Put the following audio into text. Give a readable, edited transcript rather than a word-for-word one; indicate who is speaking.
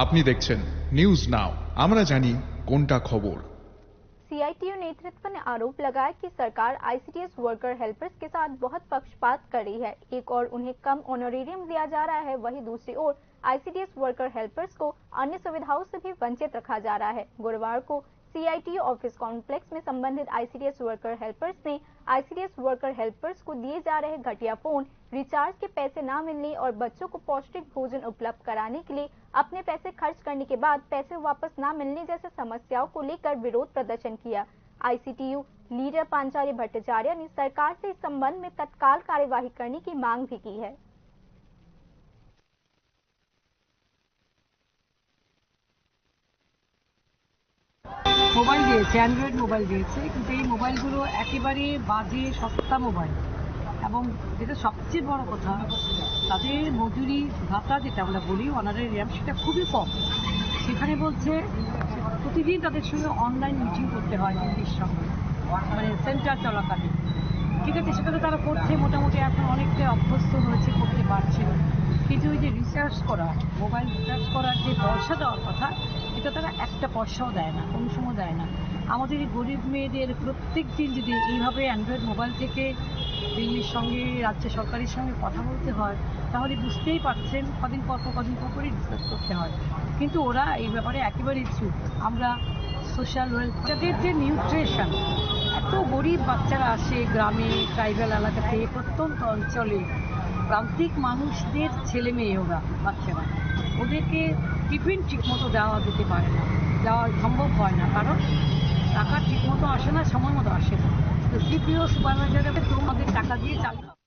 Speaker 1: আপনি দেখছেন news now আমরা জানি কোনটা খবর।
Speaker 2: सीआईटीयू नेतृत्व ने आरोप लगाया कि सरकार आईसीडीएस वर्कर हेल्पर्स के साथ बहुत पक्षपात कर रही है। एक और उन्हें कम ऑनरेरियम दिया जा रहा है, वहीं दूसरी ओर आईसीडीएस वर्कर हेल्पर्स को अन्य सुविधाओं से भी वंचित रखा जा रहा है। गुरुवार को सीआईटीयू ऑफिस कॉम्प्लेक्स में संबंधित आईसीडीएस वर्कर हेल्पर्स ने आईसीडीएस वर्कर हेल्पर्स को दिए जा रहे घटिया फोन, रिचार्ज के पैसे न मिलने और बच्चों को पौष्टिक भोजन उपलब्ध कराने के लिए अपने पैसे खर्च करने के बाद पैसे वापस न मिलने जैसे समस्याओं को लेकर विरोध प्रदर्शन किया। आईसीटीयू लीडर पांचाली भट्टाचार्य ने सरकार से इस संबंध में तत्काल कार्यवाही करने की मांग भी की है।
Speaker 3: মোবাইল দিয়েছে, অ্যান্ড্রয়েড মোবাইল দিয়েছে, কিন্তু এই মোবাইলগুলো একেবারে বাজে সস্তা মোবাইল এবং যেটা সবচেয়ে বড় কথা, তাদের মজুরি ভাতা যেটা আমরা বলি অনারেরিয়াম, সেটা খুবই কম। সেখানে বলছে প্রতিদিন তাদের সঙ্গে অনলাইন মিটিং করতে হয় দিল্লির সঙ্গে, মানে সেন্টার চলাকালীন। ঠিক আছে, সেটা তো তারা করছে, মোটামুটি এখন অনেকটা অভ্যস্ত হয়েছে, করতে পারছে। কিন্তু ওই যে রিসার্চ করা, মোবাইল রিসার্চ করার যে পয়সা দেওয়ার কথা, এটা তারা একটা পয়সাও দেয় না, কোনো সময় দেয় না। আমাদের এই গরিব মেয়েদের প্রত্যেক দিন যদি এইভাবে অ্যান্ড্রয়েড মোবাইল থেকে দিল্লির সঙ্গে, রাজ্য সরকারের সঙ্গে কথা বলতে হয়, তাহলে বুঝতেই পারছেন কদিন পর করে রিসার্চ করতে হয়। কিন্তু ওরা এই ব্যাপারে একেবারেই চুপ। আমরা সোশ্যাল ওয়েলফেয়ারের যে নিউট্রিশন, এত গরিব বাচ্চারা আসে গ্রামে, ট্রাইবাল এলাকাতে, প্রত্যন্ত অঞ্চলে, প্রান্তিক মানুষদের ছেলে মেয়ে, ওরা বাচ্চারা, ওদেরকে টিফিন ঠিকমতো দেওয়া যেতে পারে না, দেওয়া সম্ভব হয় না, কারণ টাকা ঠিকমতো আসে না, সময় মতো আসে না। তো সিপিও সুপারভাইজারকে তোমাদের টাকা দিয়ে চালিয়ে